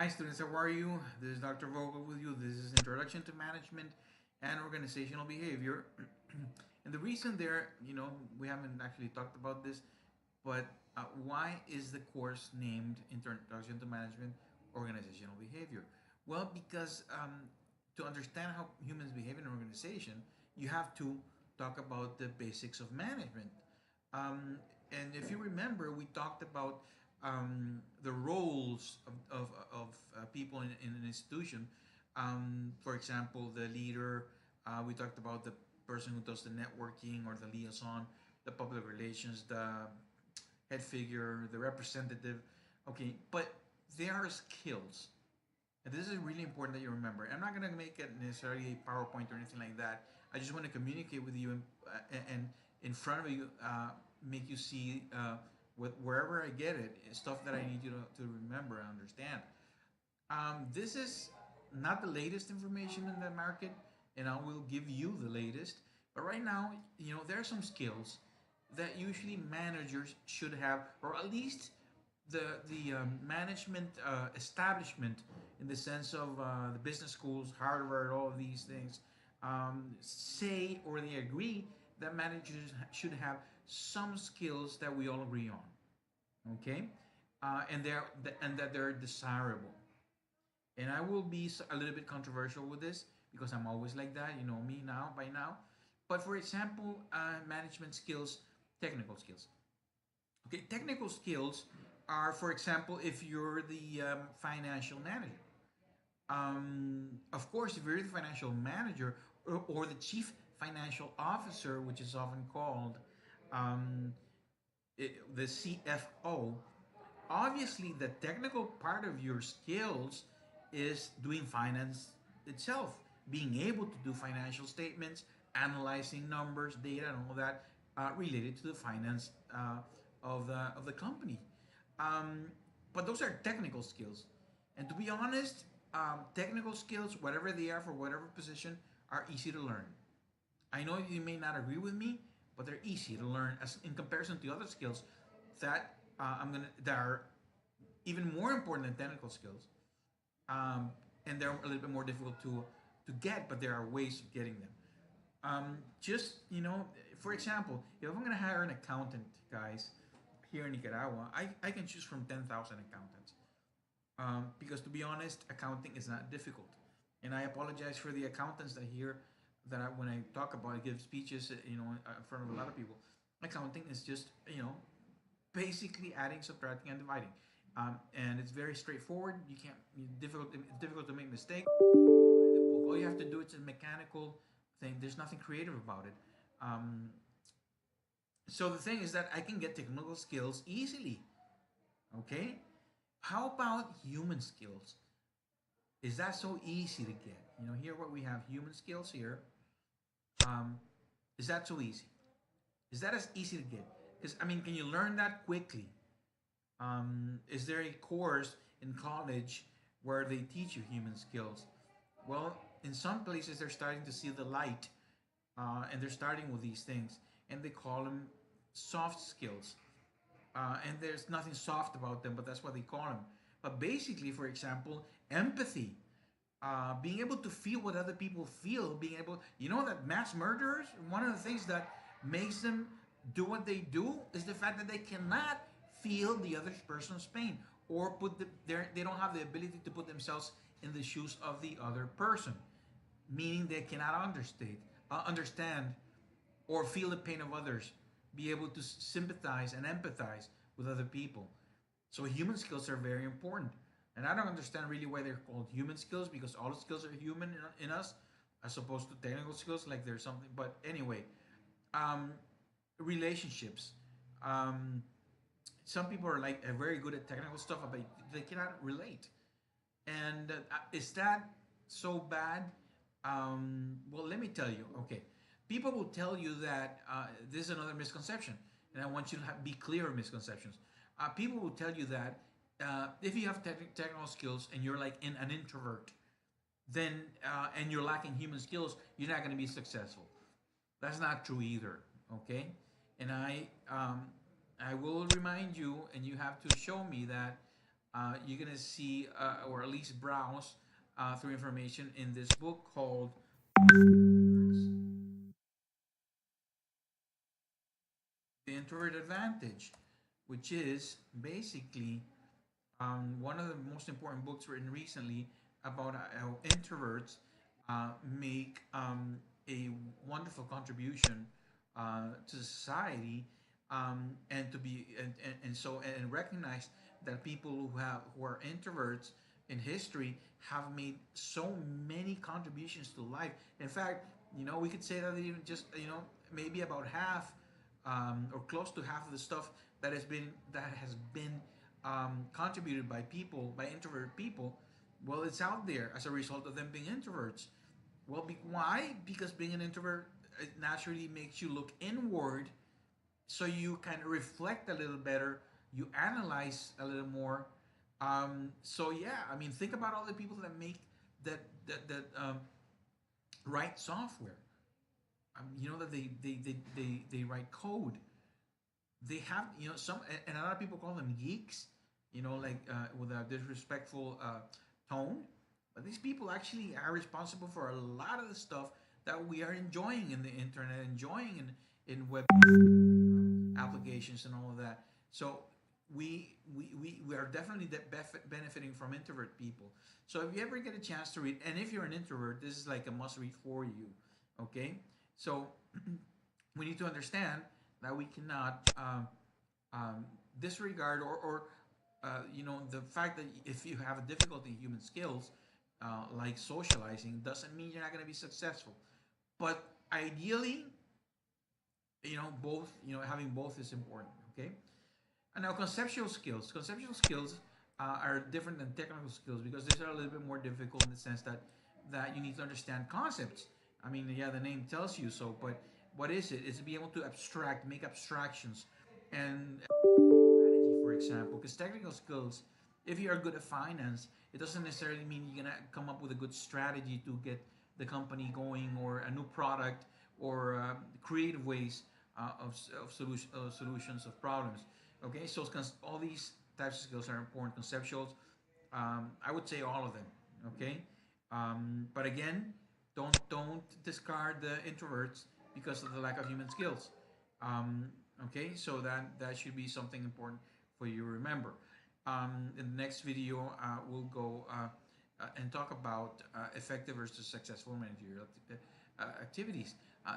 Hi students, how are you? This is Dr. Vogel with you. This is Introduction to Management and Organizational Behavior. And the reason there, we haven't actually talked about this, but why is the course named Introduction to Management Organizational Behavior? Well, because to understand how humans behave in an organization, you have to talk about the basics of management. Um, and if you remember, we talked about the roles of people in an institution. For example, the leader, we talked about the person who does the networking or the liaison, the public relations, the head figure, the representative. Okay, but there are skills. And this is really important that you remember. I'm not going to make it necessarily a PowerPoint or anything like that. I just want to communicate with you and in front of you, make you see wherever I get it, stuff that I need you to remember and understand. This is not the latest information in the market, and I will give you the latest. But right now, there are some skills that usually managers should have, or at least the management establishment, in the sense of the business schools, Harvard, all of these things, say or they agree that managers should have some skills that we all agree on. Okay, and that they're desirable. And I will be a little bit controversial with this because I'm always like that. You know me now by now. But for example, management skills, technical skills. Okay, technical skills are, for example, if you're the financial manager. Of course, if you're the financial manager or the chief financial officer, which is often called um, the CFO, obviously the technical part of your skills is doing finance itself, being able to do financial statements, analyzing numbers, data, and all that related to the finance of the company. Um, but those are technical skills, and to be honest, technical skills, whatever they are for whatever position, are easy to learn. I know you may not agree with me, but they're easy to learn as in comparison to other skills that are even more important than technical skills, um, and they're a little bit more difficult to get, but there are ways of getting them. Just for example, if I'm going to hire an accountant, guys, here in Nicaragua, I can choose from 10,000 accountants. Because to be honest, accounting is not difficult. And I apologize for the accountants that hear that when I talk about it, give speeches, in front of a lot of people. Accounting is just, basically adding, subtracting, and dividing. And it's very straightforward. You can't, it's difficult to make mistakes. All you have to do is a mechanical thing. There's nothing creative about it. Um, so the thing is that I can get technical skills easily. Okay? How about human skills? Is that so easy to get? Here what we have human skills here. Um, is that so easy? Is that as easy to get? Because I mean, can you learn that quickly? Is there a course in college where they teach you human skills? Well, in some places they're starting to see the light, and they're starting with these things, and they call them soft skills. And there's nothing soft about them, but that's what they call them. But basically, for example, empathy, being able to feel what other people feel, being able, that mass murderers, one of the things that makes them do what they do is the fact that they cannot feel the other person's pain or they don't have the ability to put themselves in the shoes of the other person, meaning they cannot understand or feel the pain of others, be able to sympathize and empathize with other people. So human skills are very important. And I don't understand really why they're called human skills, because all the skills are human in us as opposed to technical skills, like there's something. But anyway, um, relationships. Um, some people are like very good at technical stuff, but they cannot relate. And is that so bad? Well, let me tell you. Okay, people will tell you that this is another misconception, and I want you to be clear of misconceptions. People will tell you that if you have technical skills and you're like an introvert, then and you're lacking human skills, you're not going to be successful. That's not true either. Okay, and I will remind you, and you have to show me that you're gonna see or at least browse through information in this book called The Introvert Advantage, which is basically one of the most important books written recently about how introverts make a wonderful contribution to society, and to be and so and recognize that people who are introverts in history have made so many contributions to life. In fact, we could say that even just maybe about half, or close to half of the stuff that has been contributed by people, by introvert people, well, it's out there as a result of them being introverts. Well, why? Because being an introvert, it naturally makes you look inward, so you can reflect a little better, you analyze a little more. So yeah, I mean, think about all the people that make that write software. That they write code. They have some, and a lot of people call them geeks, like with a disrespectful tone, but these people actually are responsible for a lot of the stuff that we are enjoying in the internet, enjoying in web applications and all of that. So we are definitely benefiting from introvert people. So if you ever get a chance to read, and if you're an introvert, this is like a must read for you. Okay, so we need to understand that we cannot disregard or the fact that if you have a difficulty in human skills, like socializing, doesn't mean you're not going to be successful. But ideally, both, having both is important. Okay. And now conceptual skills. Conceptual skills are different than technical skills because these are a little bit more difficult in the sense that you need to understand concepts. I mean, yeah, the name tells you so, but what is it? It's to be able to abstract, make abstractions, and strategy, for example. Because technical skills, if you are good at finance, it doesn't necessarily mean you're gonna come up with a good strategy to get the company going, or a new product, or creative ways of solutions of problems. Okay, so all these types of skills are important. Conceptuals, I would say all of them. Okay, but again, don't discard the introverts because of the lack of human skills. Um, okay, so that should be something important for you to remember. In the next video, we'll go and talk about effective versus successful managerial activities.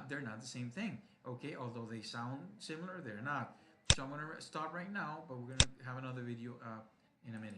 They're not the same thing. Okay, although they sound similar, they're not. So I'm going to stop right now, but we're going to have another video in a minute.